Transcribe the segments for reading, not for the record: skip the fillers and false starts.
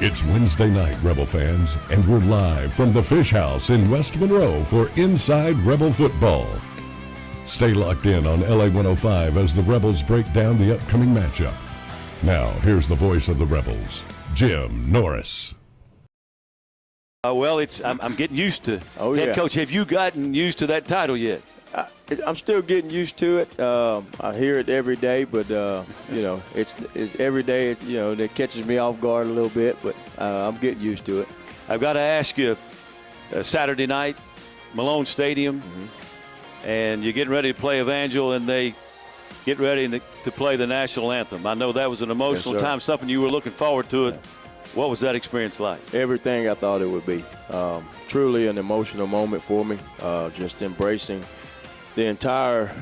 It's Wednesday night, Rebel fans, and we're live from the Fish House in West Monroe for Inside Rebel Football. Stay locked in on LA 105 as the Rebels break down the upcoming matchup. Now, here's the voice of the Rebels, Jim Norris. Well, I'm getting used to. Head coach, have you gotten used to that title yet? I'm still getting used to it. I hear it every day, but it's every day. That catches me off guard a little bit, but I'm getting used to it. I've got to ask you, Saturday night, Malone Stadium, and you're getting ready to play Evangel, and they get ready to play the national anthem. I know that was an emotional time, something you were looking forward to it. What was that experience like? Everything I thought it would be. Truly an emotional moment for me. Just embracing the entire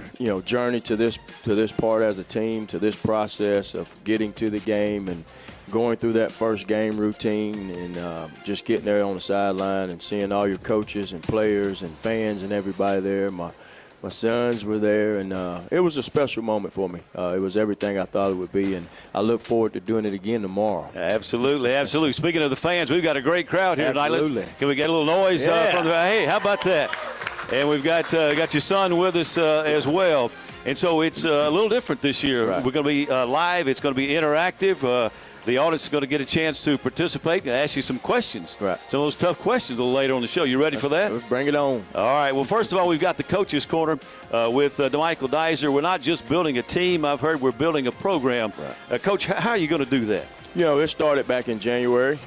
journey to this part as a team, to this process of getting to the game and going through that first game routine, and just getting there on the sideline and seeing all your coaches and players and fans and everybody there. My sons were there, and it was a special moment for me. It was everything I thought it would be, and I look forward to doing it again tomorrow. Absolutely, absolutely. Speaking of the fans, we've got a great crowd here tonight. Can we get a little noise from the – hey, how about that? And we've got your son with us as well. And so it's a little different this year. Right. We're going to be live. It's going to be interactive. The audience is going to get a chance to participate and ask you some questions. Right. Some of those tough questions a little later on the show. You ready for that? Let's bring it on. All right. Well, first of all, we've got the Coach's Corner with Demichael Dizer. We're not just building a team. I've heard we're building a program. Right. Coach, how are you going to do that? It started back in January.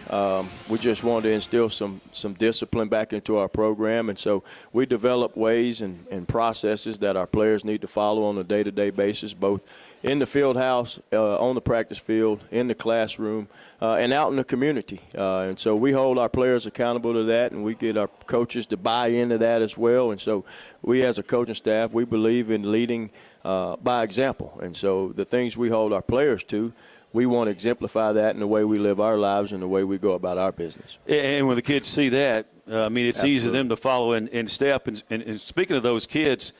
We just wanted to instill some discipline back into our program, and so we developed ways and processes that our players need to follow on a day-to-day basis, both in the field house, on the practice field, in the classroom, and out in the community. And so we hold our players accountable to that, and we get our coaches to buy into that as well. And so we as a coaching staff, we believe in leading by example. And so the things we hold our players to, we want to exemplify that in the way we live our lives and the way we go about our business. And when the kids see that, it's easy for them to follow in step. And speaking of those kids,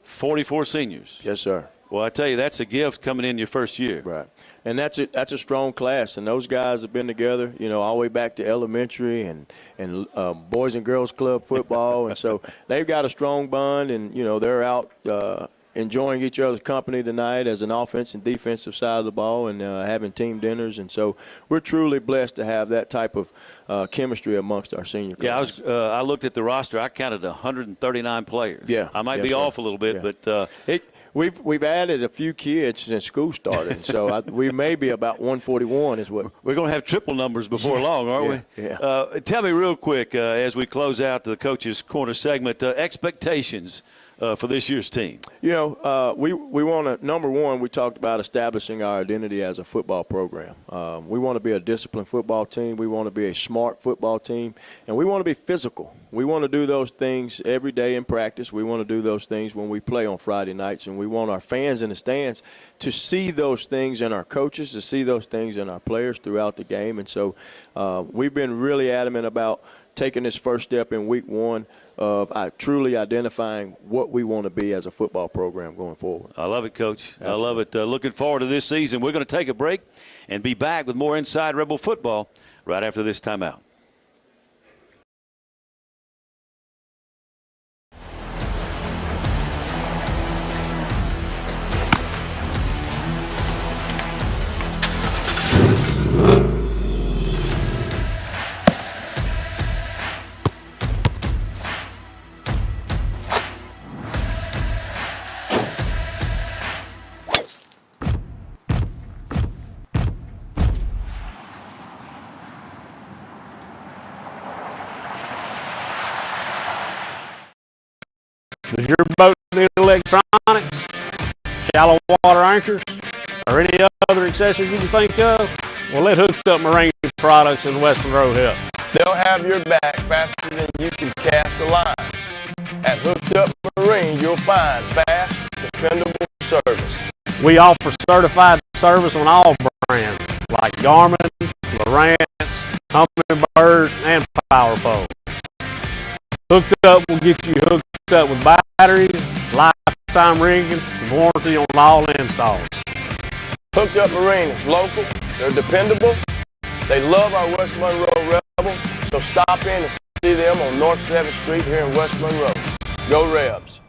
44 seniors. Yes, sir. Well, I tell you, that's a gift coming in your first year. Right. And that's a strong class. And those guys have been together, all the way back to elementary and Boys and Girls Club football. And so they've got a strong bond, and, they're out enjoying each other's company tonight as an offense and defensive side of the ball, and having team dinners. And so we're truly blessed to have that type of chemistry amongst our senior class. Yeah, I looked at the roster. I counted 139 players. Yeah. I might be off a little bit, but we've added a few kids since school started. So we may be about 141 is what. We're going to have triple numbers before long, aren't we? Yeah. Tell me real quick, as we close out the Coach's Corner segment, expectations for this year's team. We want to, number one, we talked about establishing our identity as a football program. We want to be a disciplined football team. We want to be a smart football team, and we want to be physical. We want to do those things every day in practice. We want to do those things when we play on Friday nights, and we want our fans in the stands to see those things in our coaches, to see those things in our players throughout the game. And so we've been really adamant about taking this first step in week one of truly identifying what we want to be as a football program going forward. I love it, Coach. Absolutely. I love it. Looking forward to this season. We're going to take a break and be back with more Inside Rebel Football right after this timeout. Does your boat need electronics, shallow water anchors, or any other accessories you can think of? Well, let Hooked Up Marine Products in West Monroe help. They'll have your back faster than you can cast a line. At Hooked Up Marine, you'll find fast, dependable service. We offer certified service on all brands like Garmin, Lowrance, Humminbird, and Power Pole. Hooked Up will get you hooked up with batteries, lifetime rigging, and warranty on all installs. Hooked Up Marine is local, they're dependable, They love our West Monroe Rebels, so stop in and see them on North 7th Street here in West Monroe. Go Rebs!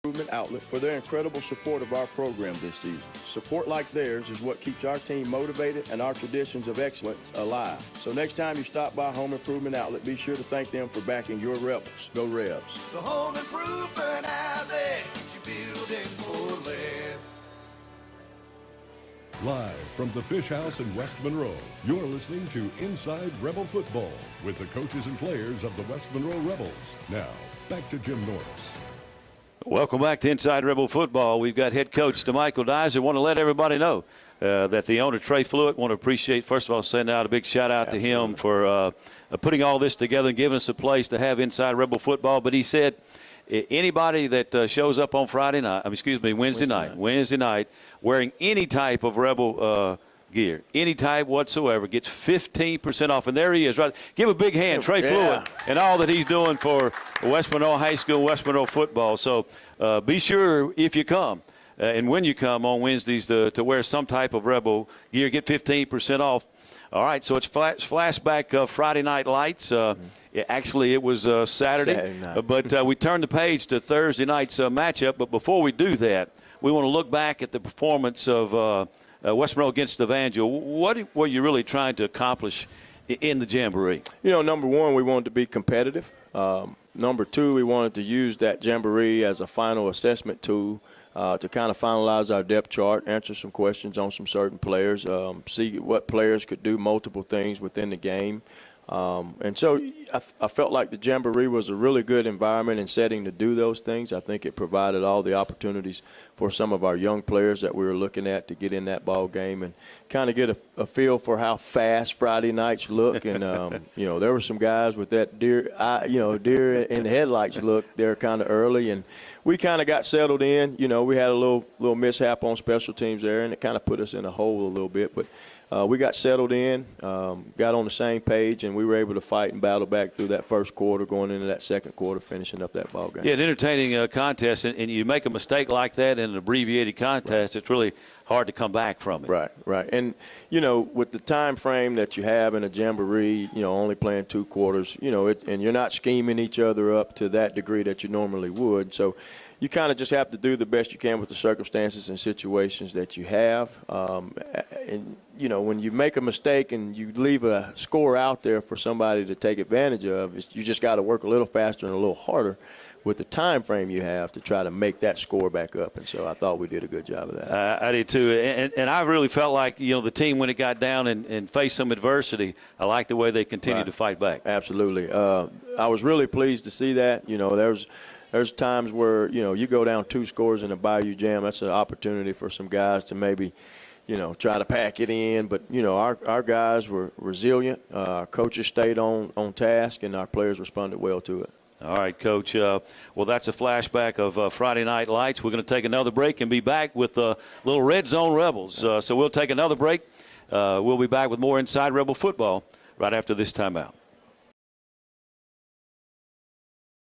Improvement Outlet for their incredible support of our program this season. Support like theirs is what keeps our team motivated and our traditions of excellence alive. So next time you stop by Home Improvement Outlet, be sure to thank them for backing your Rebels. Go Rebs. The Home Improvement Outlet keeps you building for less. Live from the Fish House in West Monroe, you're listening to Inside Rebel Football with the coaches and players of the West Monroe Rebels. Now, back to Jim Norris. Welcome back to Inside Rebel Football. We've got head coach Demichael Dizer. Want to let everybody know that the owner, Trey Fluitt, want to appreciate, first of all, send out a big shout-out to him for putting all this together and giving us a place to have Inside Rebel Football. But he said anybody that shows up on Wednesday night, wearing any type of Rebel gear, any type whatsoever, gets 15% off. And there he is, right? Give a big hand, Trey Fluitt, and all that he's doing for West Monroe High School, West Monroe football. So be sure if you come and when you come on Wednesdays to wear some type of Rebel gear, get 15% off. All right, so it's Flashback Friday Night Lights. Actually, it was Saturday night. But we turned the page to Thursday night's matchup. But before we do that, we want to look back at the performance of West Monroe against Evangel. What were you really trying to accomplish in the jamboree? You know, number one, we wanted to be competitive. Number two, we wanted to use that jamboree as a final assessment tool to kind of finalize our depth chart, answer some questions on some certain players, see what players could do multiple things within the game. And so I felt like the jamboree was a really good environment and setting to do those things. I think it provided all the opportunities for some of our young players that we were looking at to get in that ball game and kind of get a feel for how fast Friday nights look. And, you know, there were some guys with that deer in the headlights look there kind of early. And we kind of got settled in. You know, we had a little mishap on special teams there, and it kind of put us in a hole a little bit. But we got settled in, got on the same page, and we were able to fight and battle back through that first quarter, going into that second quarter, finishing up that ball game. Yeah, an entertaining contest, and you make a mistake like that in an abbreviated contest, it's really hard to come back from it. Right. And, you know, with the time frame that you have in a jamboree, you know, only playing 2 quarters, you know, and you're not scheming each other up to that degree that you normally would. So you kind of just have to do the best you can with the circumstances and situations that you have. And, you know, when you make a mistake and you leave a score out there for somebody to take advantage of, you just got to work a little faster and a little harder with the time frame you have to try to make that score back up. And so I thought we did a good job of that. I did too. And I really felt like, you know, the team, when it got down and faced some adversity, I liked the way they continued to fight back. Absolutely. I was really pleased to see that. You know, there's times where, you know, you go down 2 scores in a Bayou Jam. That's an opportunity for some guys to maybe, you know, try to pack it in. But, you know, our guys were resilient. Our coaches stayed on task, and our players responded well to it. All right, Coach. Well, that's a flashback of Friday Night Lights. We're going to take another break and be back with little Red Zone Rebels. So we'll take another break. We'll be back with more Inside Rebel Football right after this timeout.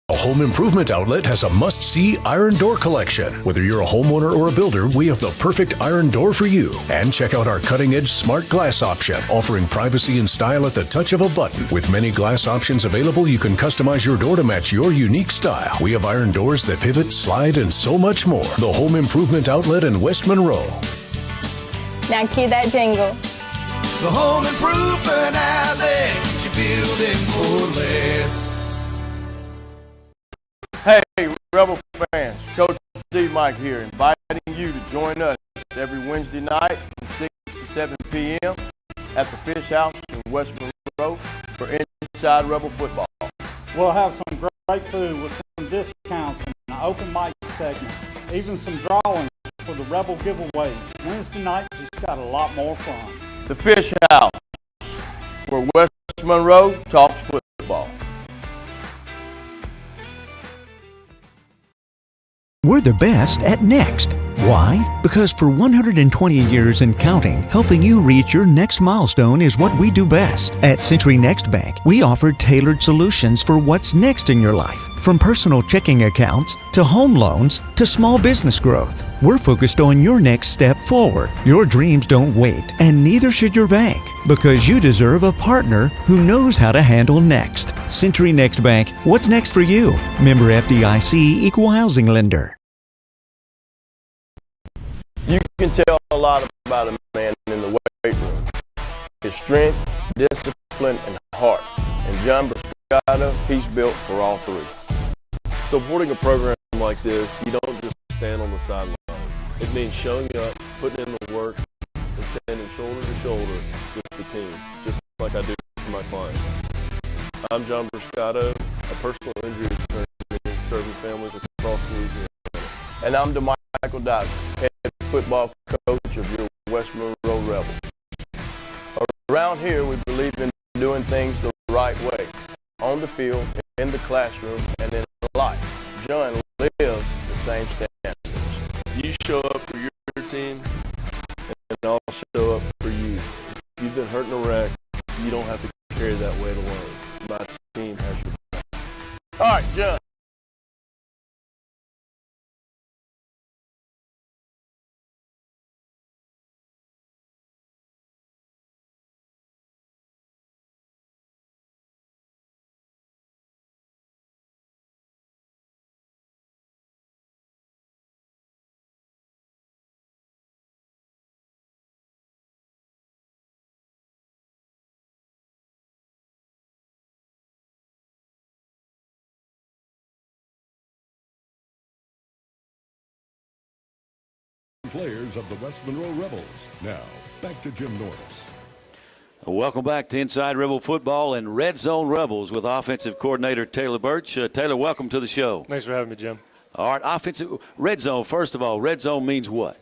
A home improvement outlet has a must-see iron door collection. Whether you're a homeowner or a builder, we have the perfect iron door for you. And check out our cutting-edge smart glass option, offering privacy and style at the touch of a button. With many glass options available, you can customize your door to match your unique style. We have iron doors that pivot, slide, and so much more. The Home Improvement Outlet in West Monroe. Now cue that jingle. The Home Improvement Outlet keeps you building for less. Hey, Rebel fans, Coach Demichael here, inviting you to join us every Wednesday night from 6 to 7 p.m. at the Fish House in West Monroe for Inside Rebel Football. We'll have some great food with some discounts and an open mic segment, even some drawings for the Rebel giveaways. Wednesday night just got a lot more fun. The Fish House, where West Monroe talks football. We're the best at next. Why? Because for 120 years and counting, helping you reach your next milestone is what we do best. At Century Next Bank, we offer tailored solutions for what's next in your life. From personal checking accounts, to home loans, to small business growth. We're focused on your next step forward. Your dreams don't wait, and neither should your bank, because you deserve a partner who knows how to handle next. Century Next Bank, what's next for you? Member FDIC, Equal Housing Lender. You can tell a lot about a man in the weight room. His strength, discipline, and heart. And John Brascato, he's built for all three. Supporting a program like this, you don't just stand on the sideline. It means showing up, putting in the work, and standing shoulder to shoulder with the team, just like I do with my clients. I'm John Brascato, a personal injury attorney serving families across Louisiana. And I'm Demichael Dizer, head football coach of your West Monroe Rebels. Around here, we believe in doing things the right way, on the field, in the classroom, and in life. John lives the same standards. You show up for your team, and I'll show up for you. If you've been hurt in a wreck, you don't have to carry that weight alone. My team has your back. All right, John. Players of the West Monroe Rebels. Now, back to Jim Norris. Welcome back to Inside Rebel Football and Red Zone Rebels with offensive coordinator Taylor Birch. Taylor, welcome to the show. Thanks for having me, Jim. All right, offensive red zone. First of all, red zone means what?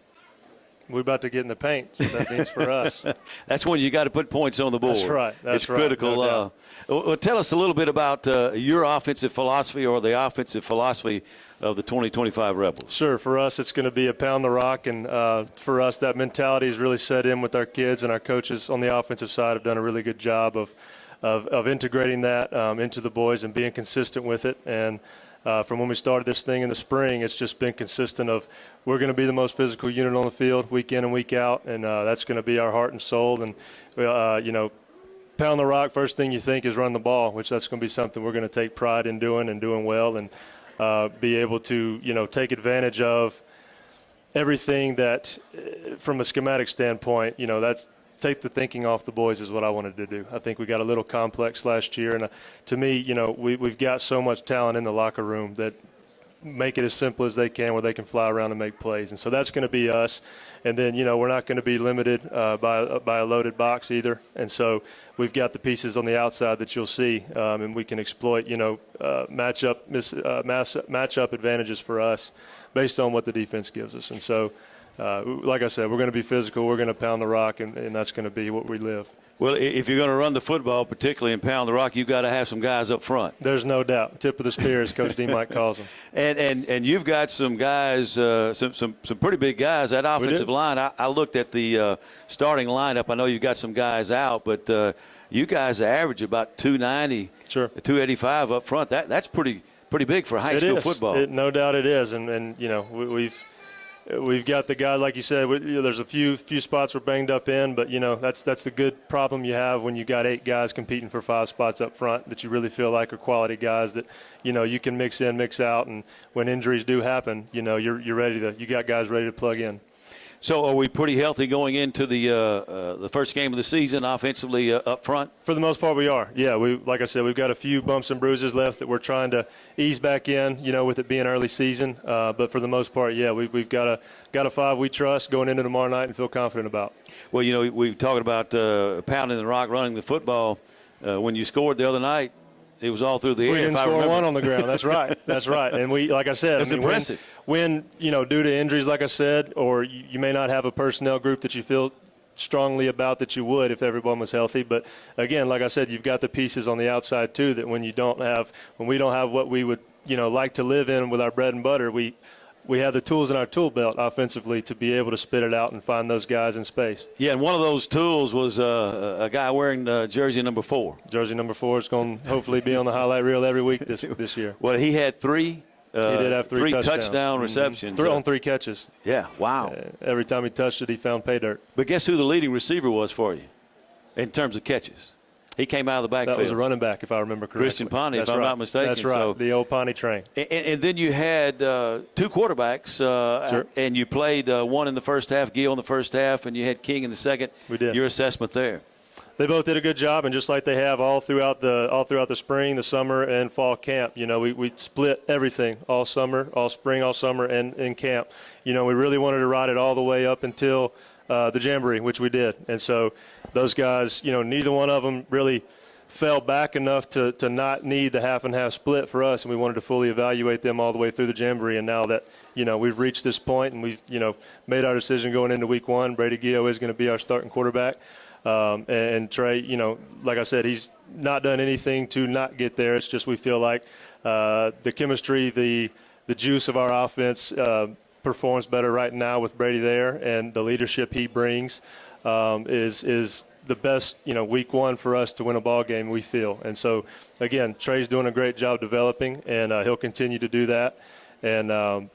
We're about to get in the paint. That's what that means for us. That's when you got to put points on the board. That's right. It's critical. No well, tell us a little bit about your offensive philosophy or the offensive philosophy of the 2025 Rebels. Sure. For us, it's going to be a pound the rock, and for us, that mentality is really set in with our kids, and our coaches on the offensive side have done a really good job of integrating that into the boys and being consistent with it. And from when we started this thing in the spring, it's just been consistent of we're going to be the most physical unit on the field week in and week out, and that's going to be our heart and soul. And, pound the rock, first thing you think is run the ball, which that's going to be something we're going to take pride in doing and doing well, and be able to, take advantage of everything that, from a schematic standpoint, that's take the thinking off the boys is what I wanted to do. I think we got a little complex last year, and to me, we've got so much talent in the locker room that make it as simple as they can where they can fly around and make plays. And so that's going to be us. And then, we're not going to be limited by a loaded box either. And so we've got the pieces on the outside that you'll see, and we can exploit, matchup advantages for us based on what the defense gives us. And so, like I said, we're going to be physical. We're going to pound the rock, and that's going to be what we live. Well, if you're going to run the football, particularly in pound the rock, you've got to have some guys up front. There's no doubt. Tip of the spear, as Coach Demichael calls them. And you've got some guys, some pretty big guys. That offensive line, I looked at the starting lineup. I know you've got some guys out, but you guys average about 290, sure, 285 up front. That's pretty big for high school football. No doubt it is. And we've got the guy, like you said, there's a few spots we're banged up in, but, that's the good problem you have when you got 8 guys competing for 5 spots up front that you really feel like are quality guys that, you can mix in, mix out, and when injuries do happen, you're ready to – you got guys ready to plug in. So are we pretty healthy going into the first game of the season offensively up front? For the most part, we are. Yeah, like I said, we've got a few bumps and bruises left that we're trying to ease back in, with it being early season. But for the most part, yeah, we've got a 5 we trust going into tomorrow night and feel confident about. Well, we're talking about pounding the rock, running the football. When you scored the other night, it was all through the air. We didn't score one on the ground. That's right. That's right. And we, like I said, that's impressive. When due to injuries, like I said, or you may not have a personnel group that you feel strongly about that you would if everyone was healthy. But again, like I said, you've got the pieces on the outside too that when we don't have what we would like to live in with our bread and butter, we have the tools in our tool belt offensively to be able to spit it out and find those guys in space. Yeah, and one of those tools was a guy wearing jersey number 4. Jersey number 4 is going to hopefully be on the highlight reel every week this year. Well, he had 3. He did have 3 touchdown receptions. On 3 catches. Yeah, wow. Every time he touched it, he found pay dirt. But guess who the leading receiver was for you in terms of catches? He came out of the backfield. That was a running back, if I remember correctly. Christian Pawnee, if I'm not mistaken. That's right, so, the old Pawnee train. And then you had 2 quarterbacks, sure. And you played one in the first half, Gil in the first half, and you had King in the second. We did. Your assessment there? They both did a good job, and just like they have all throughout the spring, the summer, and fall camp, we split everything all summer, all spring, all summer, and in camp. We really wanted to ride it all the way up until the jamboree, which we did. And so those guys, neither one of them really fell back enough to not need the half and half split for us, and we wanted to fully evaluate them all the way through the jamboree. And now that we've reached this point and we've made our decision going into week 1, Brady Gio is going to be our starting quarterback. And Trey, like I said, he's not done anything to not get there. It's just we feel like the chemistry, the juice of our offense performs better right now with Brady there, and the leadership he brings is the best, week 1 for us to win a ball game, we feel. And so, again, Trey's doing a great job developing, and he'll continue to do that. And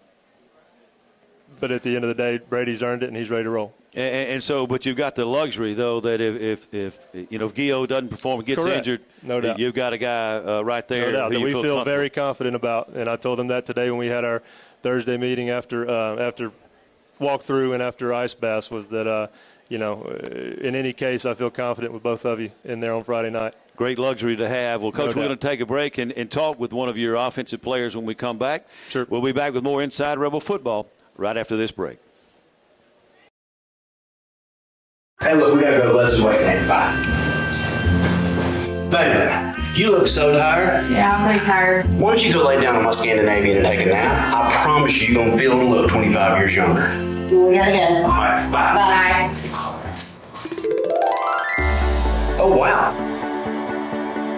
but at the end of the day, Brady's earned it, and he's ready to roll. And so, but you've got the luxury, though, that if Gio doesn't perform and gets Correct. Injured, no doubt. You've got a guy right there. No doubt. Who That we feel very comfortable. confident about. And I told him that today when we had our Thursday meeting after walkthrough and after ice baths was that, in any case, I feel confident with both of you in there on Friday night. Great luxury to have. Well, Coach, we're going to take a break and talk with one of your offensive players when we come back. Sure. We'll be back with more Inside Rebel Football right after this break. Hey, look, we gotta go to Leslie's weight room. Bye. Baby, you look so tired. Yeah, I'm pretty tired. Why don't you go lay down on my Scandinavian and take a nap? I promise you're gonna feel a little 25 years younger. We gotta go. All right, bye. Bye. Oh, wow.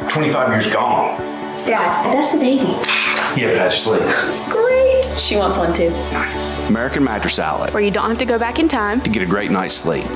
25 years gone. Yeah, that's the baby. Yeah, but I just sleep. Great. She wants one too. Nice. American Mattress Outlet. Where you don't have to go back in time To get a great night's sleep.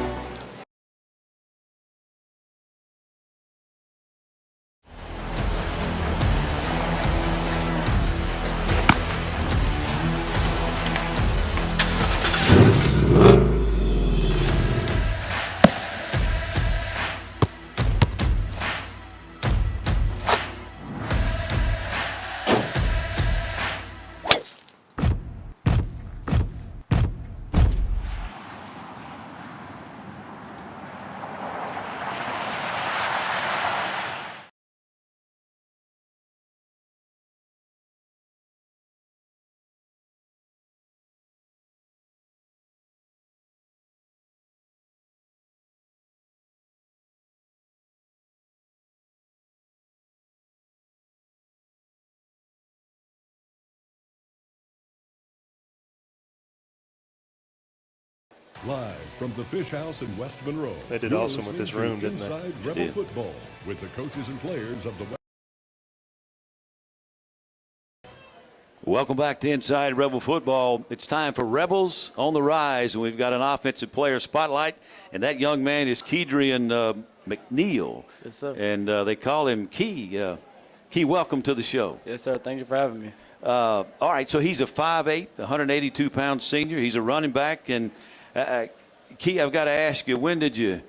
Live from the Fish House in West Monroe. They did you're awesome with this listening room, to didn't they? Inside They Rebel did. Football with the coaches and players of the Welcome back to Inside Rebel Football. It's time for Rebels on the Rise, and we've got an offensive player spotlight, and that young man is Kedrian McNeil. Yes, sir. And they call him Key. Key, welcome to the show. Yes, sir. Thank you for having me. All right, so he's a 5'8", 182-pound senior. He's a running back. And, Key, I've got to ask you, when did you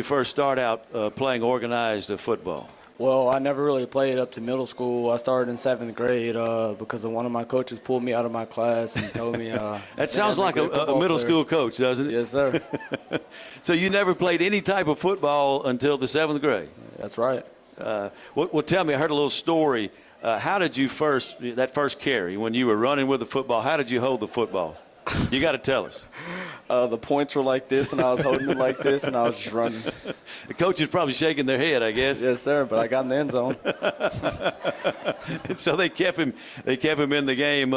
first start out playing organized football? Well, I never really played up to middle school. I started in 7th grade because one of my coaches pulled me out of my class and told me. That sounds like a middle school coach, doesn't it? Yes, sir. So you never played any type of football until the 7th grade? That's right. Well, tell me, I heard a little story. How did you that first carry, when you were running with the football, how did you hold the football? You got to tell us. The points were like this, and I was holding it like this, and I was just running. The coach is probably shaking their head, I guess. Yes, sir, but I got in the end zone. And so they kept him in the game.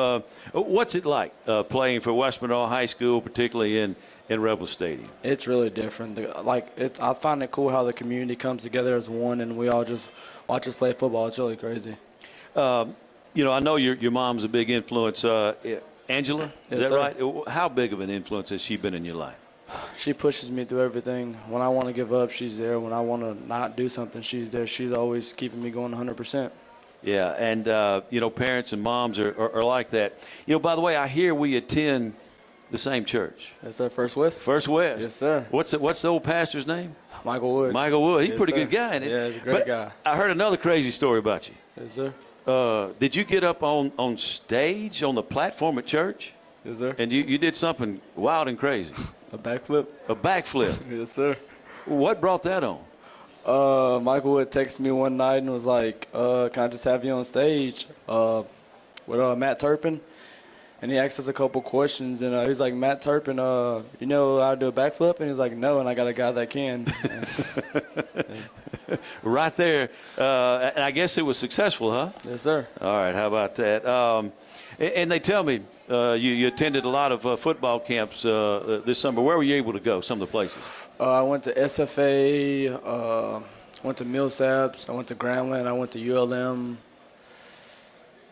What's it like playing for West Monroe High School, particularly in Rebel Stadium? It's really different. I find it cool how the community comes together as one, and we all just watch us play football. It's really crazy. I know your mom's a big influence. Angela, is Yes, that sir. right? How big of an influence has she been in your life? She pushes me through everything. When I want to give up, she's there. When I want to not do something, she's there. She's always keeping me going 100%. Yeah, and, parents and moms are like that. By the way, I hear we attend the same church. That's our First West. First West. Yes, sir. What's the old pastor's name? Michael Wood. Michael Wood. He's a Yes, pretty sir. good guy, isn't he? Yeah, he's a great guy. I heard another crazy story about you. Yes, sir. Did you get up on stage on the platform at church? Yes, sir. And you did something wild and crazy. A backflip. A backflip. Yes, sir. What brought that on? Michael Wood texted me one night and was like, can I just have you on stage with Matt Turpin? And he asked us a couple questions, and he's like, Matt Turpin, you know how to do a backflip? And he's like, no, and I got a guy that can. Right there. And I guess it was successful, huh? Yes, sir. All right, how about that? And they tell me you attended a lot of football camps this summer. Where were you able to go, some of the places? I went to SFA, went to Millsaps, I went to Grambling, I went to ULM,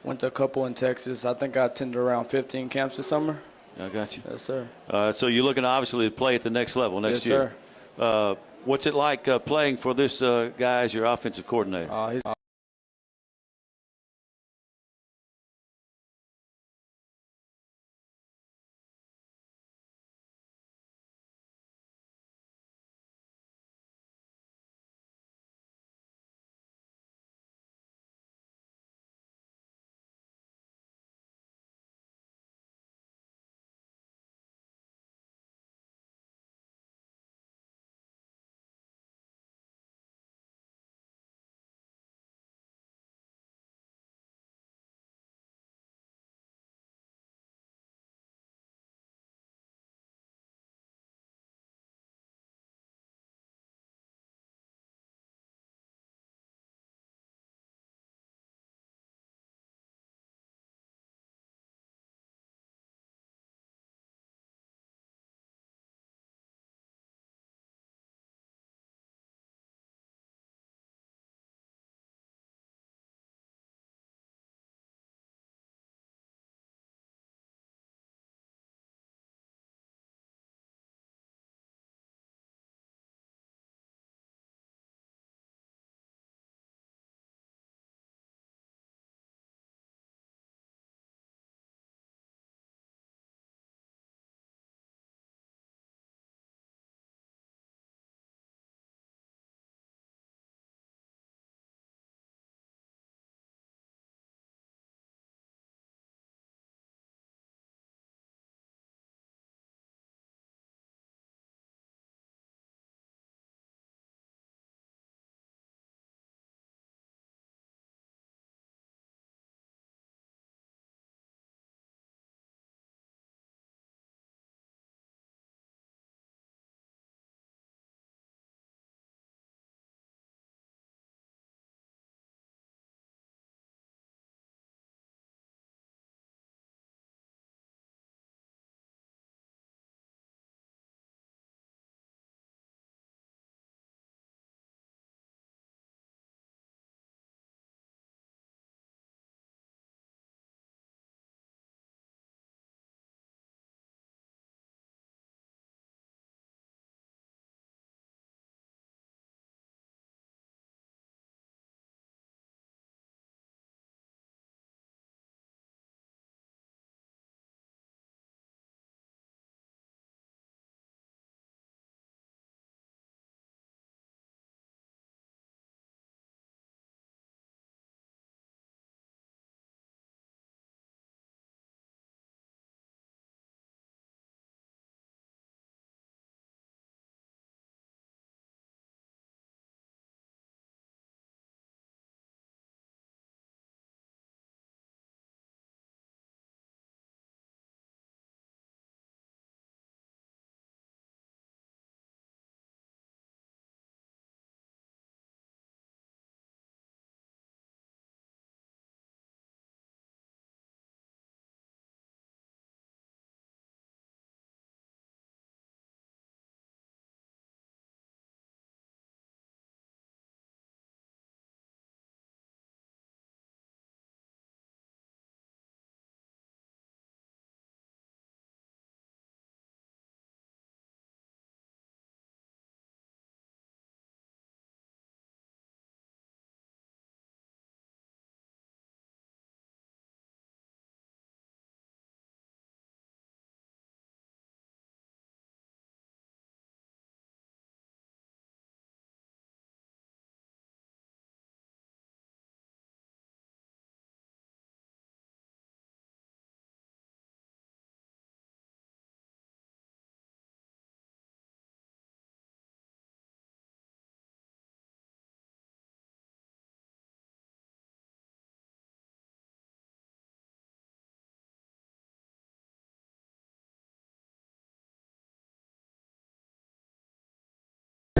went to a couple in Texas. I think I attended around 15 camps this summer. I got you. Yes, sir. So you're looking obviously to play at the next level next Yes, year. Sir. What's it like playing for this guy as your offensive coordinator? He's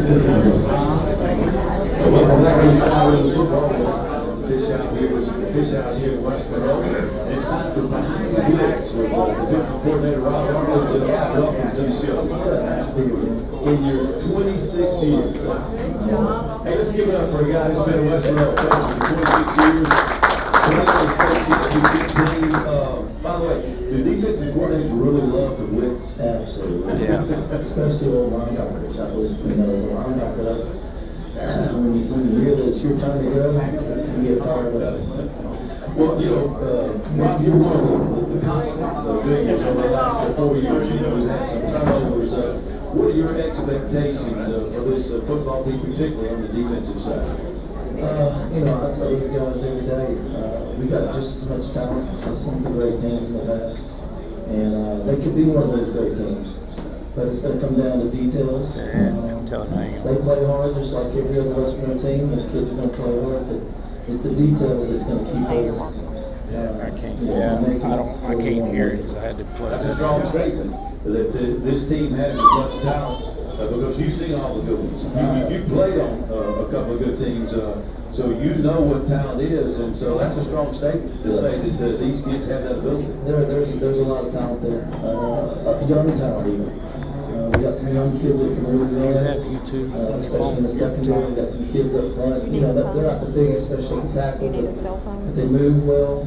Fish House here in West Monroe. It's time for Behind the Backs with defensive coordinator Rob Arnold. Welcome to the show. In your 26 years. Hey, let's give it up for a guy who's been in West Monroe for 26 years. By the way, the defensive coordinators really love the blitz. Absolutely. Yeah. Especially old linebackers. That was, as a linebacker, that's when you realize it's your time to go, you get fired up. Well, Rob, you're one of the constant figures over the last 4 years. We've had some turnovers. What are your expectations for this football team, particularly on the defensive side? I tell these guys every day, we got just as much talent as some of the great teams in the past. And they could be one of those great teams. But it's going to come down to details. They play hard just like every other West Monroe team. Those kids are going to play hard. But it's the details that's going to keep us. I can't hear it because I had to play. That's a strong statement. That this team has as much talent because you've seen all the good ones. You played on a couple of good teams, so you know what talent is, and so that's a strong statement to say that these kids have that ability. There's a lot of talent there, young talent even. We got some young kids that can really run, especially in the secondary. We got some kids up front. They're not the biggest, especially at the tackle, but if they move well,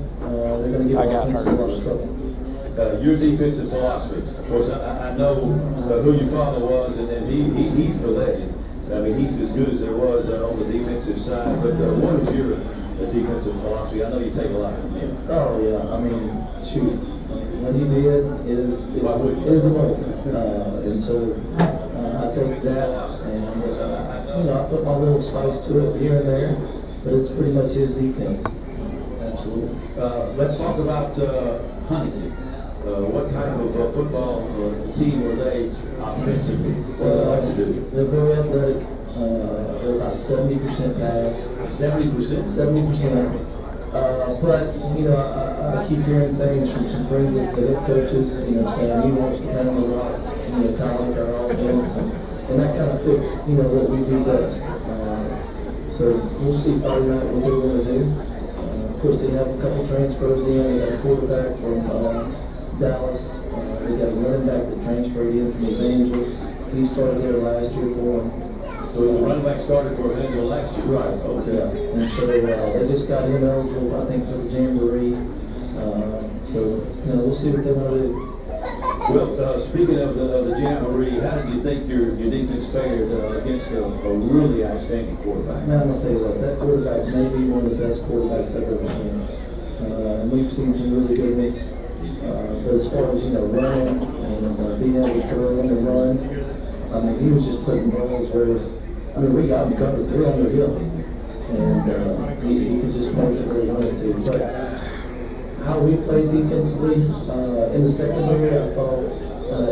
they're going to get offense in a lot of trouble. Your defensive philosophy. Of course, I know who your father was, and he's the legend. I mean, he's as good as there was on the defensive side. But what is your defensive philosophy? I know you take a lot from him. Oh yeah, I mean, shoot. What he did is the most. And so I take that and I put my little spice to it here and there, but it's pretty much his defense. Absolutely. Let's talk about Huntington. What type of football team were they offensively? What do they like to do? They're very athletic. They're about 70% pass. 70%? 70%. But, I keep hearing things from some friends of the head coaches, saying he wants to pound the rock, kind of like our offense, and that kind of fits, what we do best. So we'll see Friday night what they're going to do. Of course, they have a couple transfers in. They got a quarterback from Dallas. They got a running back that transferred in from Evangel. He started there last year for them. So the running back started for Evangel last year? Right, okay. Yeah. And so they just got him eligible, I think, for the jamboree. So, we'll see what they want to do. Well, speaking of the jamboree, how did you think your defense fared against a really outstanding quarterback? Now, I'm going to say that quarterback may be one of the best quarterbacks I've ever seen. And we've seen some really good ones. But as far as, running and being able to throw in and run, I mean, he was just putting balls where we got him covered. We're on the hill. And he could just place it where he wanted to. But how we played defensively in the secondary, I thought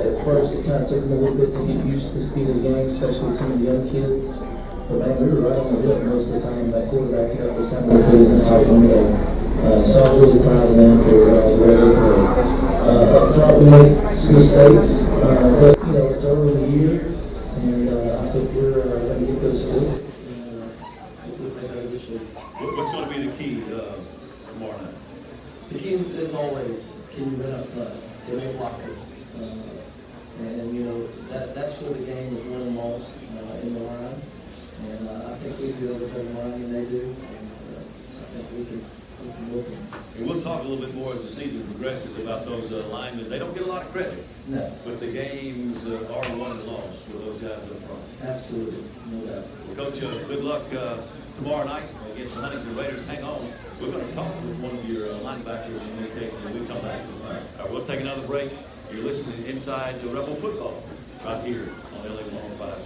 at first it kind of took him a little bit to get used to the speed of the game, especially some of the young kids. But man, we were right on the hill most of the time. That quarterback helped us out in the tight window. So I was really proud of them for where they played. Up front, we made some mistakes, but it's early in the year, and I think we're going to get those fixed. What's going to be the key tomorrow night? The key is always, can you run up front? Can they block us? And that's where the game is won and lost in the line. And I think we do a little better line than they do. And I think we can look them. And we'll talk a little bit more as the season progresses about those linemen. They don't get a lot of credit. No. But the games are won and lost for those guys up front. Absolutely. No doubt. Well, Coach, good luck tomorrow night against the Huntington Raiders. Hang on. We're going to talk with one of your linebackers when we come back. All right, we'll take another break. You're listening to Inside the Rebel Football right here on LA 105.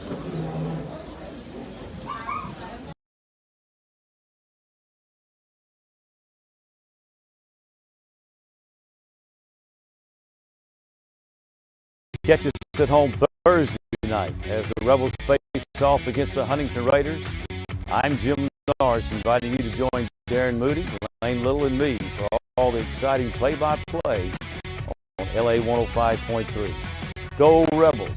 Catch us at home Thursday night as the Rebels face off against the Huntington Raiders. I'm Jim Norris, inviting you to join Darren Moody, Lane Little, and me for all the exciting play-by-play on LA 105.3. Go Rebels!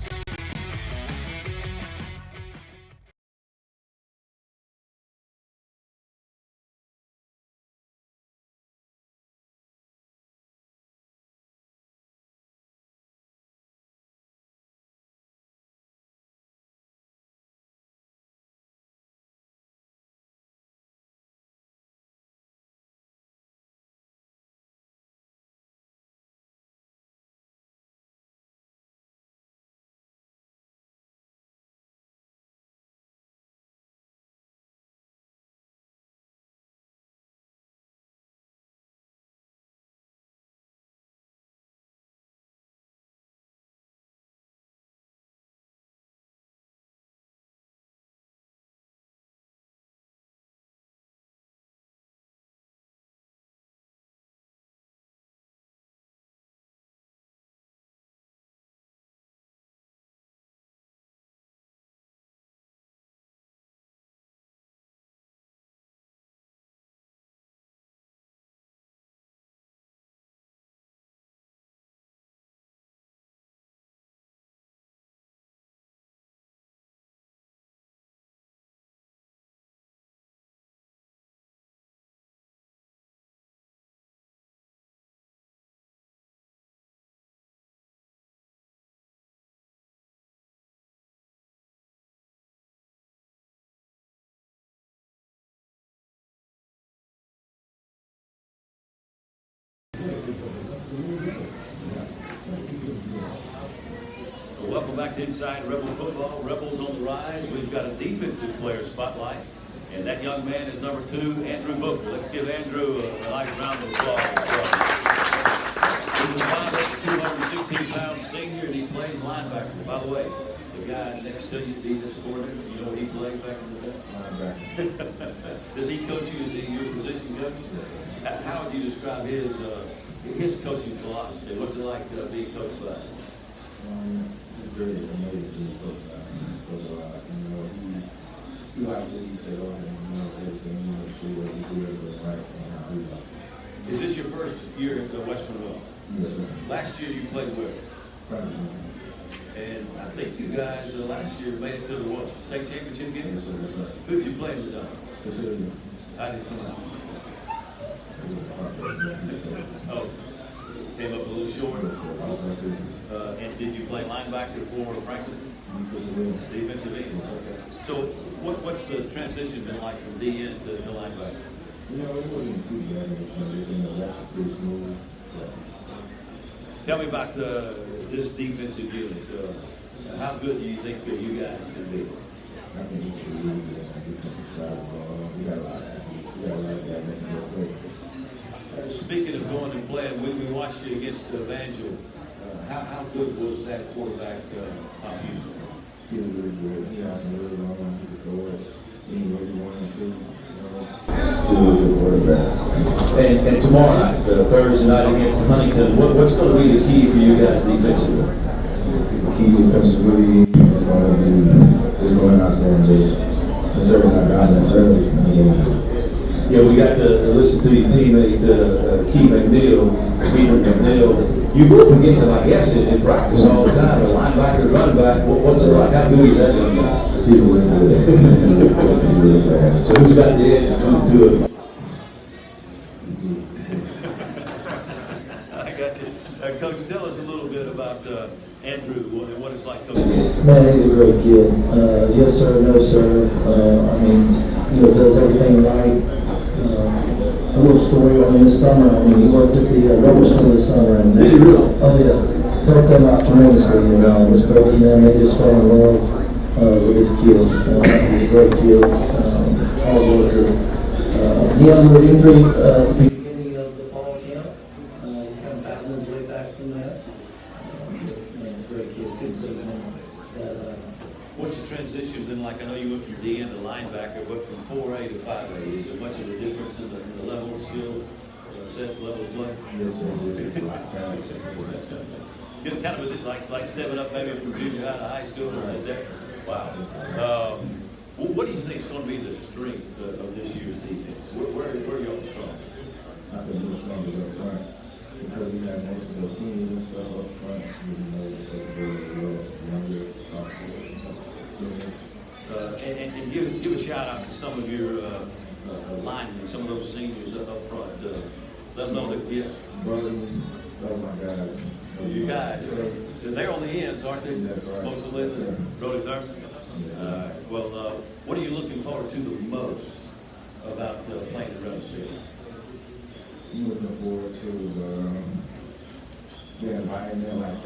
Welcome back to Inside Rebel Football. Rebels on the rise. We've got a defensive player spotlight, and that young man is number 2, Andrew Booker. Let's give Andrew a nice round of applause. He's a 5'8", 216-pound senior, and he plays linebacker. By the way, the guy next to you, defense coordinator, you know what he played back in the day? Linebacker. Does he coach you? Is he your position coach? How would you describe his coaching philosophy? What's it like being coached by him? It's great. Amazing being coached by him. He likes what he said on him. He knows everything. He knows what he do everything right and how he likes it. Is this your first year at West Monroe? Yes, sir. Last year you played where? Franklin. And I think you guys last year made it to the what? State championship game? Yes, sir. Yes, sir. Who did you play in the dome? Cecilia. How did it come out? Oh, came up a little short. Yes, sir. I was right there. And did you play linebacker for Franklin? Defensive end. Okay. So what's the transition been like from DN to linebacker? You know, it wasn't too bad. That's pretty smooth. Tell me about this defensive unit. How good do you think you guys can be? I think we should really be on the defensive side of the ball. We got a lot of athletes. We got a lot of guys that can go play. Speaking of going and playing, when we watched you against Evangel, how good was that quarterback out Houston? He was really good. He had some really long ones. He could throw it anywhere he wanted to. And tomorrow night, Thursday night against Huntington, what's going to be the key for you guys defensively? The key defensively is going to be just going out there and just asserting our dominance early in the game. Yeah, we got to listen to your teammate, Keith McNeil, Peter McNeil. You go up against him, I guess, in practice all the time. A linebacker, running back. What's it like? How good is that young guy? He's really good. He's really fast. So who's got the edge between the two of them? I got you. Coach, tell us a little bit about Andrew, what it's like coaching. Man, he's a great kid. Yes sir, no sir. I mean, does everything right. A little story on this summer. I mean, he worked at the rubber store this summer, and did he really? Oh yeah, helped them out tremendously. This broken man, they just fell in love with this kid. He's a great kid, hard worker. He had a little injury at the beginning of the fall camp. He's kind of battling his way back from that. Man, great kid. Good to see him. What's your transition been like? I know you went from DN to linebacker, but from 4A to 5A, is there much of a difference in the level of skill, set level of play? Yes, sir. It's a lot faster. It's kind of like stepping up maybe from junior high to high school right there. Wow. What do you think is going to be the strength of this year's defense? Where are y'all strong? I think we're strongest up front because we have most of the seniors and stuff up front. We know the secondary as well, younger, sophomore. And give a shout out to some of your linemen, some of those seniors up front. Let them know that, yeah. Brother, oh my guys. You guys, they're on the ends, aren't they? That's right. Most of the list. Brody Thurman. Well, what are you looking forward to the most about playing the Rebels here? I'm looking forward to the environment,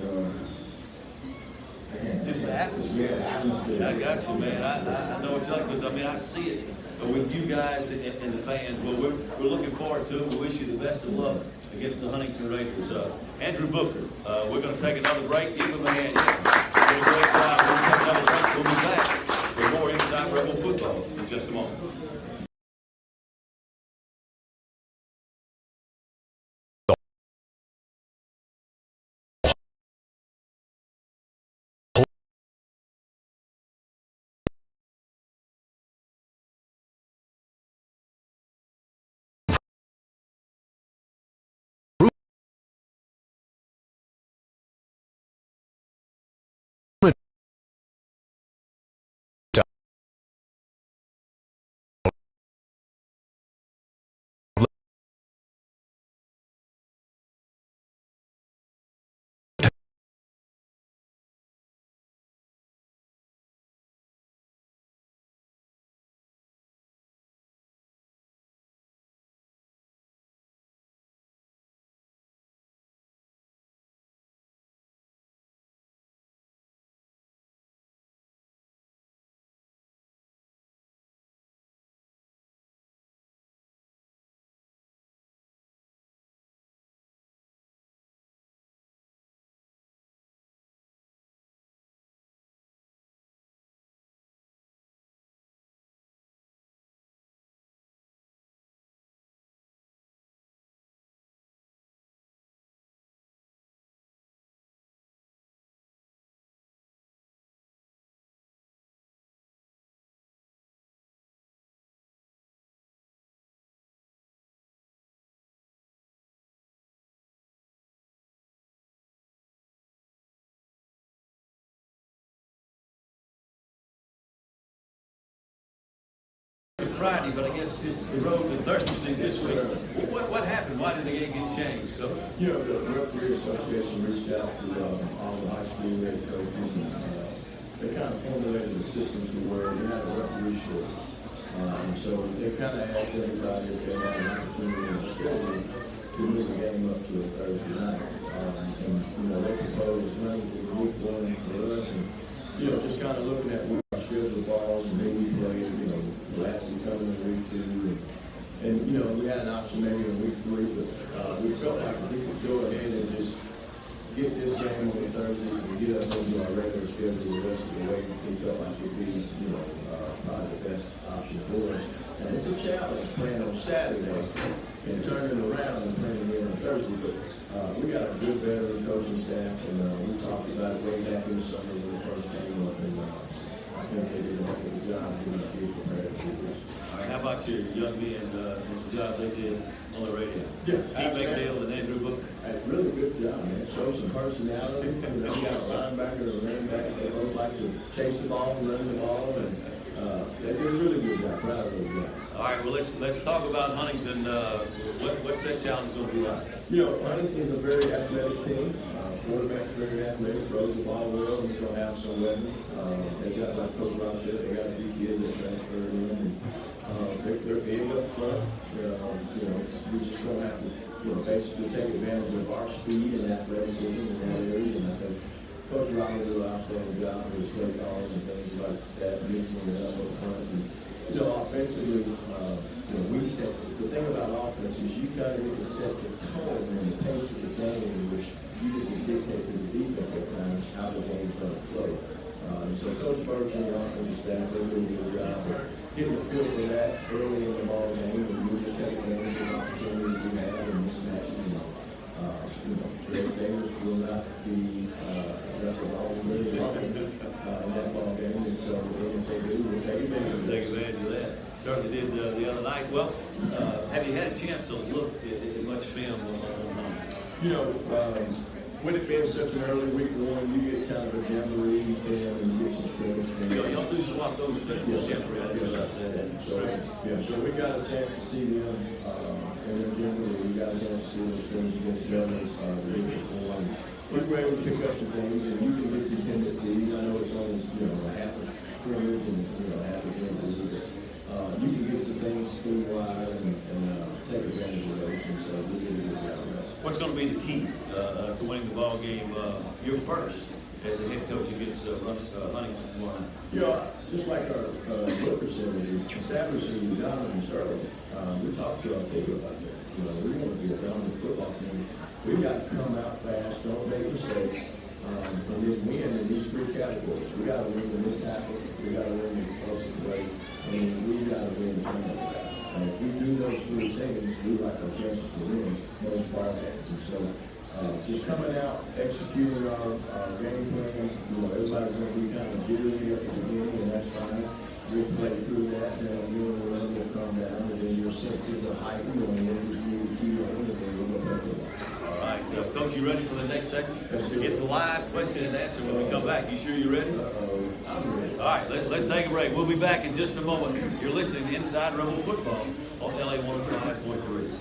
Just the atmosphere. Yeah, the atmosphere. I got you, man. I know what you're like, because I mean I see it with you guys and the fans. Well, we're looking forward to it. We wish you the best of luck against the Huntington Raiders. Andrew Booker, we're going to take another break. Give him a hand. Did a great job. We're going to take another break. We'll be back with more Inside Rebel Football in just a moment. Friday, but I guess it's the road to Thursday this week. What happened? Why did the game get changed? So, You know, the referee association reached out to all the high school head coaches, and they kind of formulated the systems to where we had a referee short. And so they kind of asked everybody if they had an opportunity in the schedule to move the game up to a Thursday night. And, you know, they proposed running the week one for us, and, you know, just kind of looking at where our schedule falls and maybe we play, you know, last week coming in week two. And, you know, we had an option maybe in week three, but we felt like we could go ahead and just get this game on a Thursday and get us into our regular schedule the rest of the way. We felt like would be, you know, probably the best option for us. And it's a challenge playing on Saturday and turning around and playing again on Thursday. But we got a good veteran coaching staff, and we talked about it way back in the summer when it first came up. And I think they did a heck of a job getting us prepared to do this. all right, how about your young men and the job they did on the radio? Yeah, Pete McNeil and Andrew Booker. Hey, really good job, man. Show some personality. You know, you got a linebacker and a running back. They both like to chase the ball and run the ball, and they did a really good job. Proud of those guys. All right, well, let's talk about Huntington. What's that challenge going to be like? You know, Huntington's a very athletic team. Quarterback's very athletic, throws the ball well, and he's going to have some weapons. They got, like Coach Rob said, they got a few kids that transferred in. They're big up front. You know, we just going to have to, you know, basically take advantage of our speed and athleticism in that area. And I think Coach Rob will do an outstanding job with his play calls and things like that, mixing it up front. And, you know, offensively, you know, we set the thing about offense is you got to get to set the tone and the pace of the game, which you can dictate to the defense at times how the game's going to flow. So Coach Burke and the offensive staff, they really do a good job of getting a feel for that early in the ball game, and we just take advantage of the opportunities we have and mismatches. You know, Greg Davis will not be that's a ball really in that ball game, and so we'll take Advantage of that. Certainly did the other night. Well, have you had a chance to look at much film on You know, with it being such an early week one, you get kind of a jamboree film and you get some film. Y'all do swap those things. So we got a chance to see them in their jamboree. We got a chance to see those things against Governors the week before. We were able to pick up some things, and you can get some tendencies. I know it's only, you know, half a scrimmage and, you know, half a jamboree, but you can get some things school-wide and take advantage of those. And so we did a good job of that. What's going to be the key to winning the ball game? You're first as a head coach against Huntington tomorrow night. You know, just like our Booker said, establishing dominant early. We talked to our team about that. You know, we want to be a dominant football team. We got to come out fast, don't make mistakes, and just win in these three categories. We got to win in this tackle, we got to win in explosive play, and we got to win in turnover. And if we do those three things, we like our chances to win most part. And so, just coming out, executing our game plan. You know, everybody's going to be kind of jittery at the beginning, and that's fine. We'll play through that, and then we'll calm down, and then your senses are heightened, and then you keep on, and then we'll go back to it. All right, Coach, you ready for the next segment? It's a live question and answer when we come back. You sure you're ready? I'm ready. All right, let's take a break. We'll be back in just a moment. You're listening to Inside Rebel Football on LA 105.3.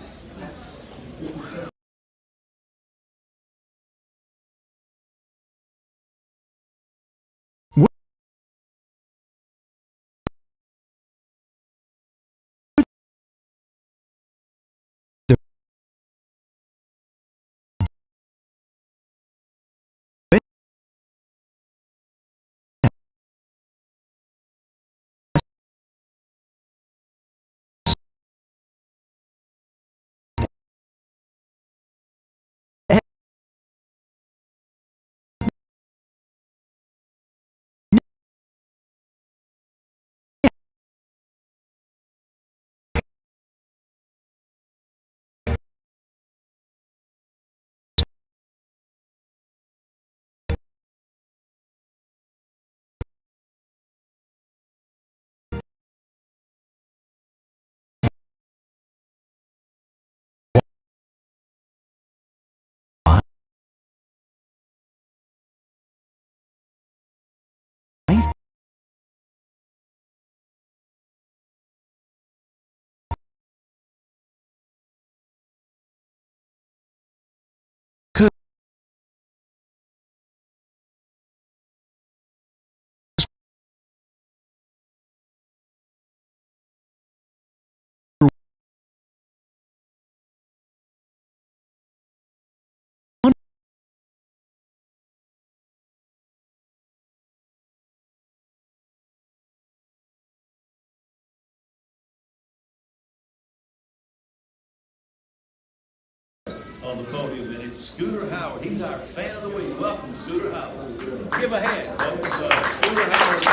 on the podium, and it's Scooter Howard. He's our fan of the week. Welcome, Scooter Howard. Give a hand, folks. Scooter Howard,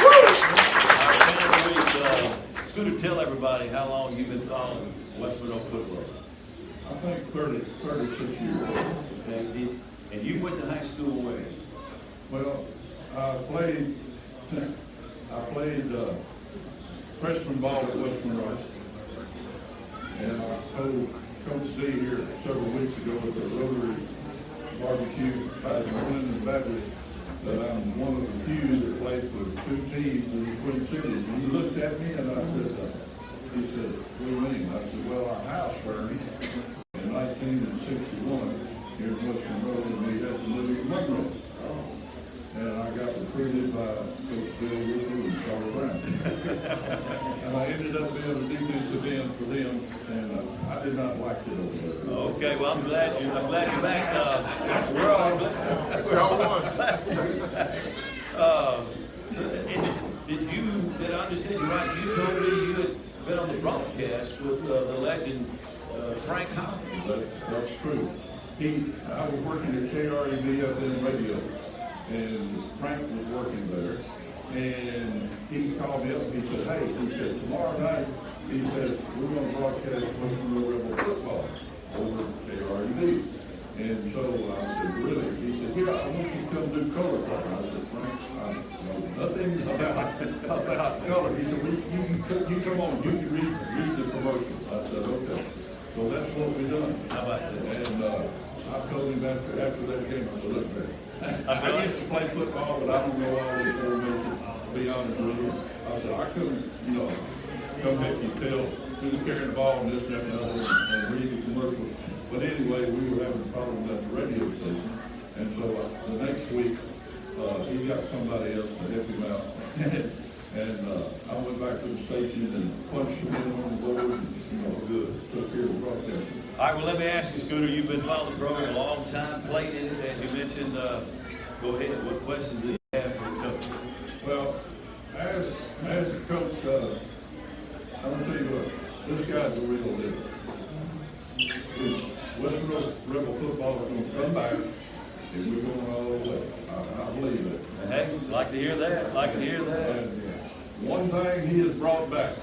our fan of the week. Scooter, tell everybody how long you've been following West Monroe football. I think 36 years. Okay. And you went to high school where? Well, I played freshman ball at West Monroe. And I told Coach D here several weeks ago at the Rotary barbecue at Huntington Raiders that I'm one of the few that played for 2 teams in the Twin Cities. And he looked at me and I said, he said, what do you mean? I said, well, our house burned in 1961 here in West Monroe, and we had to live in Monroe. And I got recruited by Coach Bill and Charlie Brown. And I ended up being a defensive end for them, and I did not like it over there. Okay, well, I'm glad you're back. We're all glad. We're all one. Did I understand you right? You told me you had been on the broadcast with the legend Frank Howard. That's true. I was working at KREV up in radio, and Frank was working there, and he called me up and he said, hey, he said, tomorrow night, he said, we're going to broadcast West Monroe Rebel football over at KREV. And so I said, really? He said, yeah, I want you to come do color for me. I said, Frank, I know nothing about color. He said, well, you come on, you can read the commercials. I said, okay. So that's what we done. How about that? And I told him after that game, I said, look, man, I used to play football, but I don't know all these formations, to be honest with you. I said, I couldn't, come make you tell who's carrying the ball and this, that, and the other, and read the commercials. But anyway, we were having problems at the radio station. And so the next week, he got somebody else to help him out. And I went back to the station and punched him in on the board and, good, took care of the broadcasting. All right, well, let me ask you, Scooter, you've been following the program a long time, played in it, as you mentioned. Go ahead. What questions do you have for the coach? Well, as a coach, I'm going to tell you what, this guy's a real deal. West Monroe Rebel football is going to come back, and we're going all the way. I believe it. Hey, like to hear that. Like to hear that. And one thing he has brought back,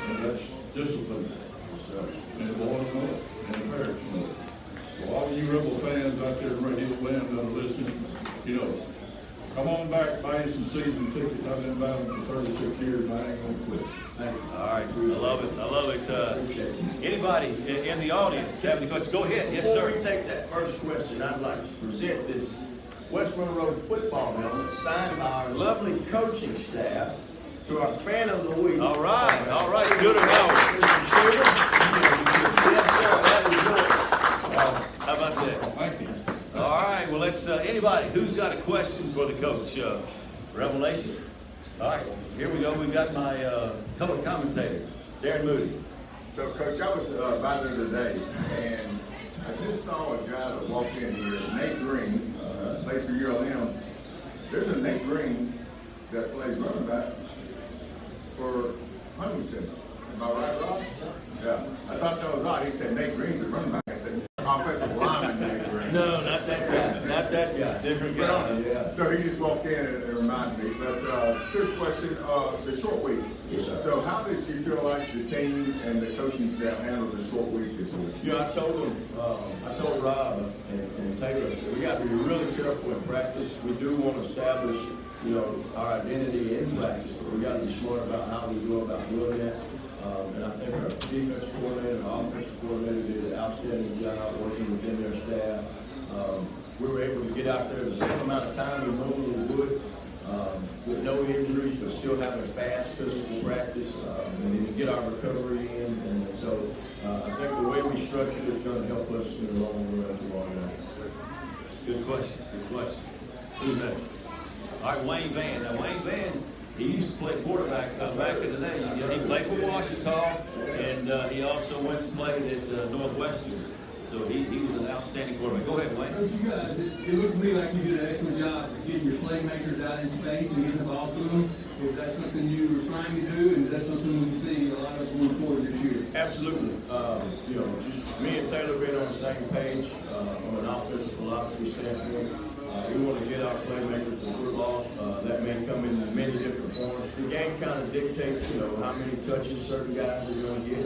and that's discipline. And the boys know it, and the parents know it. So all you Rebel fans out there in radio land that are listening, come on back, buy you some season tickets. I've been buying them for 36 years, and I ain't going to quit. All right, I love it. I love it. Anybody in the audience have any questions? Go ahead. Yes, sir. Before we take that first question, I'd like to present this West Monroe football helmet signed by our lovely coaching staff to our fan of the week. All right. Scooter Howard. Yes, sir. That is yours. How about that? Thank you. All right. Well, let's. Anybody who's got a question for the coach? Rebel Nation. All right. Here we go. We've got my color commentator, Darren Moody. So, Coach, I was by there today, and I just saw a guy that walked in here, Nate Green, plays for ULM. There's a Nate Green that plays running back for Huntington. Am I right, Rob? Yeah. I thought that was odd. He said Nate Green's a running back. I said, offensive lineman Nate Green. No, not that guy. Not that guy. Different guy. Yeah. So he just walked in and it reminded me. But serious question, the short week. Yes, sir. So how did you feel like the team and the coaching staff handled the short week this week? I told Rob and Taylor, I said, we got to be really careful in practice. We do want to establish, our identity in practice, but we got to be smart about how we go about doing that. And I think our defensive coordinator and our offensive coordinator did an outstanding job working within their staff. We were able to get out there the same amount of time we normally would, with no injuries, but still having fast physical practice, and to get our recovery in. And so I think the way we structured it is going to help us in the long run tomorrow night. Good question. Who's next? All right, Wayne Van. Now, Wayne Van, he used to play quarterback back in the day. He played for Washita, and he also went and played at Northwestern. So he was an outstanding quarterback. Go ahead, Wayne. Coach, you guys, it looked to me like you did an excellent job of getting your playmakers out in space and getting the ball to them. Is that something you were trying to do, and is that something we can see a lot of going forward this year? Absolutely. Just me and Taylor being on the same page from an offensive philosophy standpoint. We want to get our playmakers to football. That may come in many different forms. The game kind of dictates, how many touches certain guys are going to get.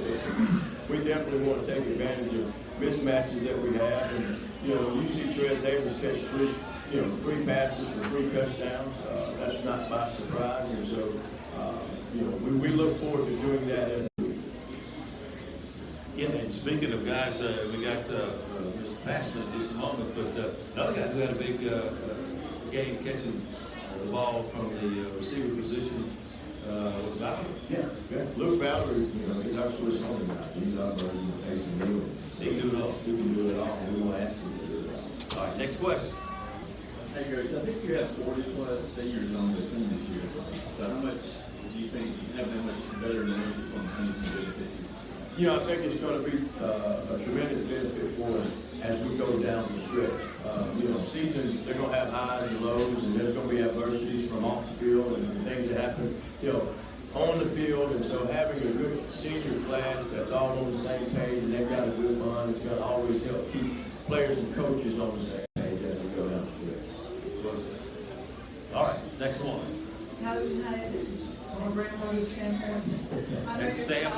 We definitely want to take advantage of mismatches that we have. And, you see Trey Davis catch 3 passes for 3 touchdowns. That's not by surprise. And so, we look forward to doing that every week. Yeah, and speaking of guys, we got Mr. Paston in just a moment, but another guy who had a big game catching the ball from the receiver position was Valerie. Yeah. Luke Valerie, he's our Swiss Army knife. He's our version of Jason Neal. He can do it all. He can do it all. We want to ask him to do it all. All right, next question. Hey, Coach, I think you have 40-plus seniors on the team this year. So how much do you think you have that much better than most on the team can do this year? I think it's going to be a tremendous benefit for us as we go down the stretch. Seasons, they're going to have highs and lows, and there's going to be adversities from off the field and things that happen, on the field. And so having a good senior class that's all on the same page and they've got a good bond is going to always help keep players and coaches on the same page as we go down the stretch. All right, next one. Coach, this is grandmother Sam. And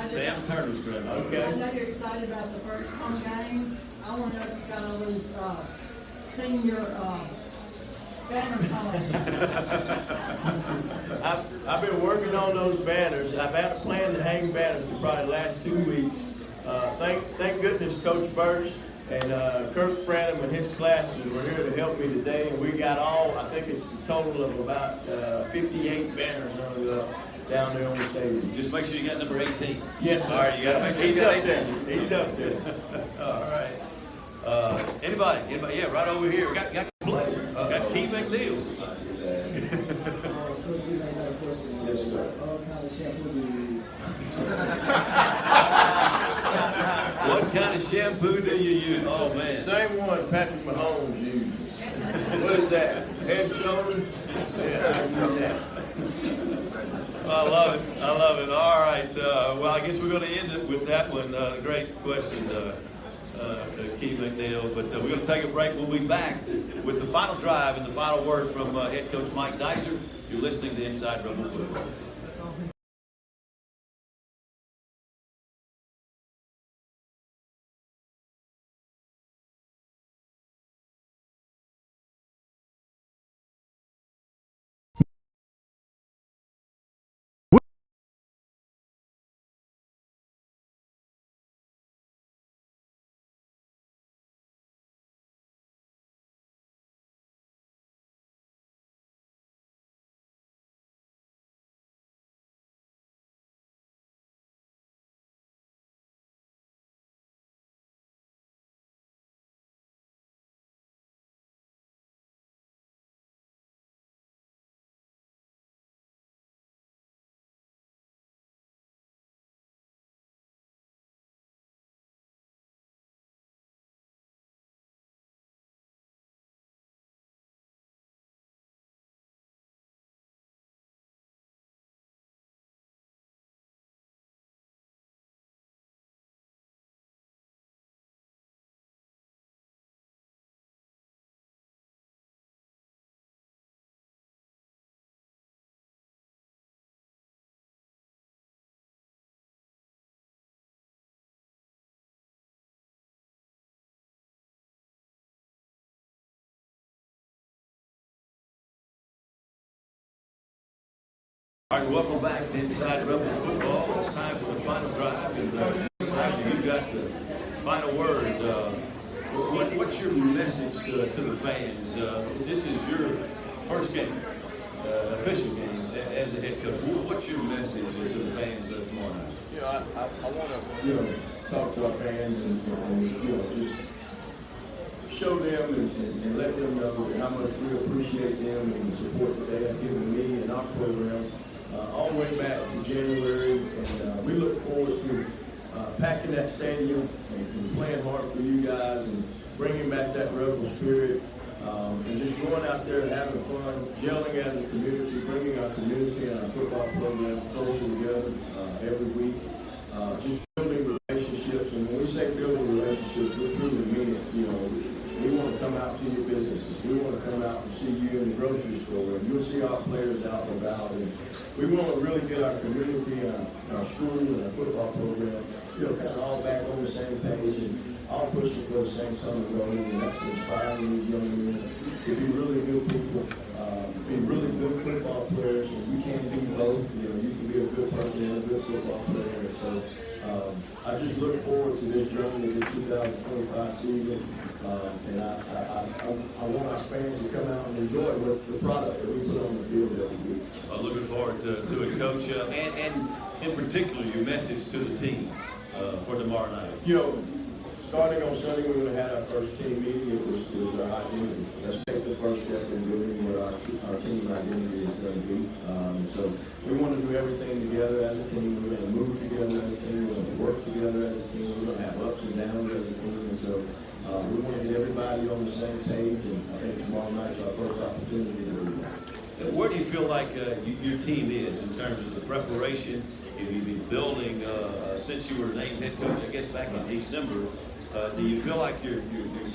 Sam Turner's grandmother. Okay. I know you're excited about the first home game. I want to know if you got all those senior banners on. I've been working on those banners. I've had a plan to hang banners for probably the last 2 weeks. Thank goodness Coach Birch and Kirk Franham and his classes were here to help me today. And we got I think it's a total of about 58 banners down there on the stadium. Just make sure you got number 18. Yes, sir. All right, you got to make sure you got 18. He's up there. All right. Anybody? Yeah, right over here. Got to play. Got Key McNeil. Yes, sir. What kind of shampoo do you use? Oh, man. Same one Patrick Mahomes uses. What is that? Head Shoulder? Yeah, I use that. I love it. All right. Well, I guess we're going to end it with that one. Great question, Key McNeil. But we're going to take a break. We'll be back with the final drive and the final word from head coach Mike Dizer. You're listening to Inside Rebel Football. All right, welcome back to Inside Rebel Football. It's time for the final drive, and you've got the final word. What's your message to the fans? This is your first game, official games as a head coach. What's your message to the fans tomorrow night? I want to talk to our fans and just show them and let them know how much we appreciate them and the support that they have given me and our program all the way back to January. And we look forward to packing that stadium and playing hard for you guys and bringing back that rebel spirit. And just going out there and having fun, gelling as a community, bringing our community and our football program closer together every week. Just building relationships, and when we say building relationships, we truly mean it. You know, we want to come out to your businesses. We want to come out and see you in the grocery store, and you'll see our players out and about. And we want to really get our community and our school and our football program, you know, kind of all back on the same page and all pushing for the same common goal. And that's inspiring these young men to be really good people, be really good football players, and you can be both. You know, you can be a good person and a good football player. And so I just look forward to this journey in the 2025 season, and I want our fans to come out and enjoy the product that we put on the field every week. Looking forward to it, Coach, and in particular your message to the team for tomorrow night. You know, starting on Sunday, we're going to have our first team meeting. It was our identity. Let's take the first step in building what our team identity is going to be. So we want to do everything together as a team. We're going to move together as a team. We're going to work together as a team. We're going to have ups and downs as a team. And so we want to get everybody on the same page. And I think tomorrow night's our first opportunity to do that. Where do you feel like your team is in terms of the preparation? Have you been building since you were named head coach, I guess, back in December? Do you feel like you're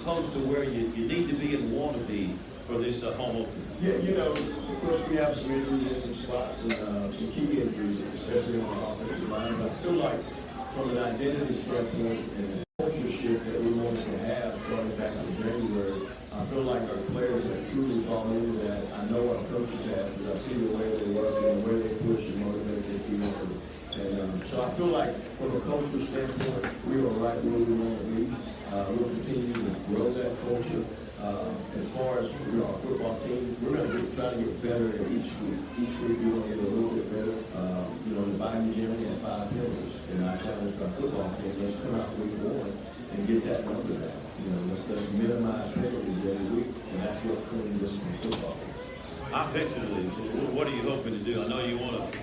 close to where you need to be and want to be for this home opener? Yeah, you know, of course we have some injuries in some spots and some key injuries, especially on the offensive line. But I feel like from an identity standpoint and the culture shift that we wanted to have starting back in January, I feel like our players have truly bought into that. I know our coaches have, because I see the way they work and the way they push and motivate their people. And so I feel like from a cultural standpoint, we are right where we want to be. We'll continue to grow that culture. As far as our football team, we're going to try to get better each week. Each week we're going to get a little bit better. The Bayou Gym had 5 penalties, and I challenged our football team, let's come out week 1 and get that number down. Let's minimize penalties every week, and that's what cleans this football. Offensively, what are you hoping to do? I know you want to,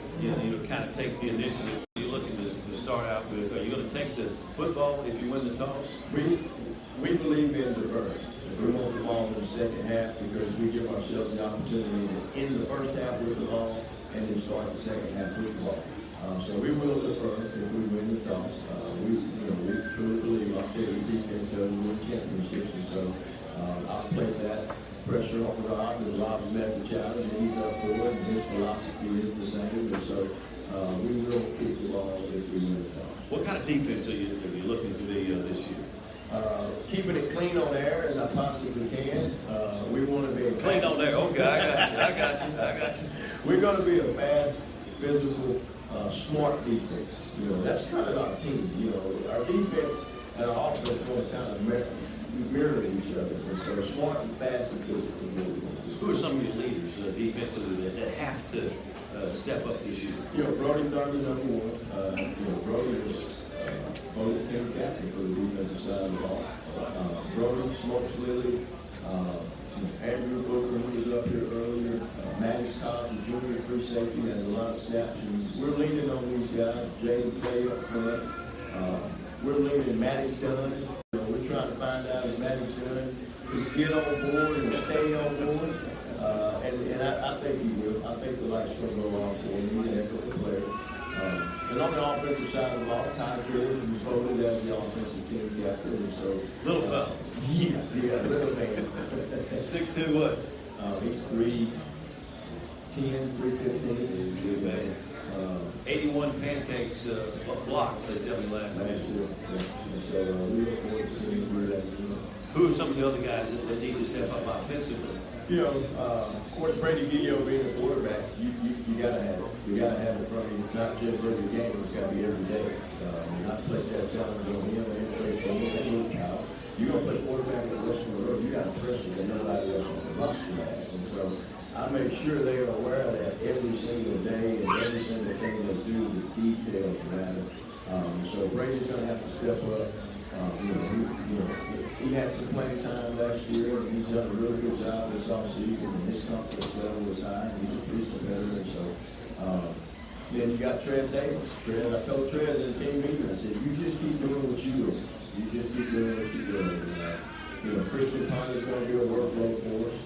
kind of take the initiative. You're looking to start out with. Are you going to take the football if you win the toss? We believe in deferring. We want the ball in the second half because we give ourselves the opportunity to end the first half with the ball and then start the second half with the ball. So we will defer if we win the toss. We truly believe our defense does win championships, and so I'll play that pressure on Rob, and Rob's met the challenge, and he's up for it, and his philosophy is the same, and so we will keep the ball if we win the toss. What kind of defense are you looking to be this year? Keeping it clean on air as I possibly can. We want to be clean on air. Okay, I got you. We're going to be a fast, physical, smart defense. That's kind of our team. Our defense and our offense going to kind of mirror each other. And so smart and fast and physical. Who are some of your leaders defensively that have to step up this year? Brody Darby, number 1. Brody was voted team captain for the defensive side of the ball. Brody, Smokes Lily, Andrew Booker, who was up here earlier, Maddox Collins, junior free safety, has a lot of snaps. We're leaning on these guys. Jaden Clay up front. We're leaning Maddox Dunn. We're trying to find out if Maddox Dunn can get on board and stay on board. And I think he will. I think the light's going to go off for him. He's an excellent player. And on the offensive side of the ball, Ty Taylor was voted as the offensive team captain. So little fella. Yeah, little man. 6'2" what? He's 3'10", 315. He's good, man. 81 pancakes blocks, they tell me last night. So we look forward to seeing where that is. Who are some of the other guys that need to step up offensively? Of course, Brady Guillo being a quarterback, you got to have it. You got to have it from him, not just every game, it's got to be every day. Not place that challenge on him and place on him. You're going to play quarterback at Western Road, you got to pressure that nobody else on the roster has. And so I make sure they are aware of that every single day, and every single thing they do, the details matter. So Brady's going to have to step up. He had some playing time last year, and he's done a really good job this offseason, and his confidence level is high, and he's a police competitor. So Then you got Trev Davis. I told Trev in the team meeting, I said, you just keep doing what you do. You just keep doing what you're doing. Christian Conley's going to be a workload for us.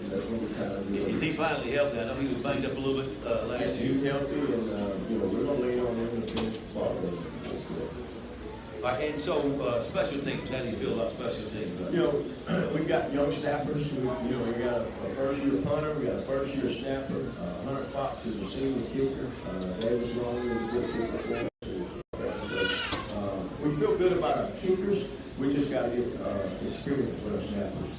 That's going to be kind of. Is he finally healthy? I know he was banged up a little bit last year. He's healthy, and we're going to lean on him to finish the ball. All right, and so special teams. How do you feel about special teams? We've got young snappers. We got a first-year punter. We got a first-year snapper. Hunter Fox is a senior kicker. Davis Long is a good kicker for us. We feel good about our kickers. We just got to get experience with our snappers.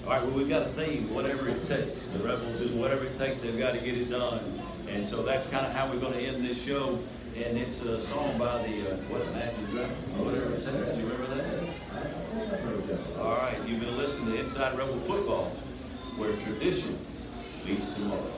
All right, well, we've got a theme, whatever it takes. The Rebels is whatever it takes, they've got to get it done. And so that's kind of how we're going to end this show. And it's a song by the, Matthew Griffin, whatever it takes. You remember that? All right, you've been listening to Inside Rebel Football, where tradition meets tomorrow.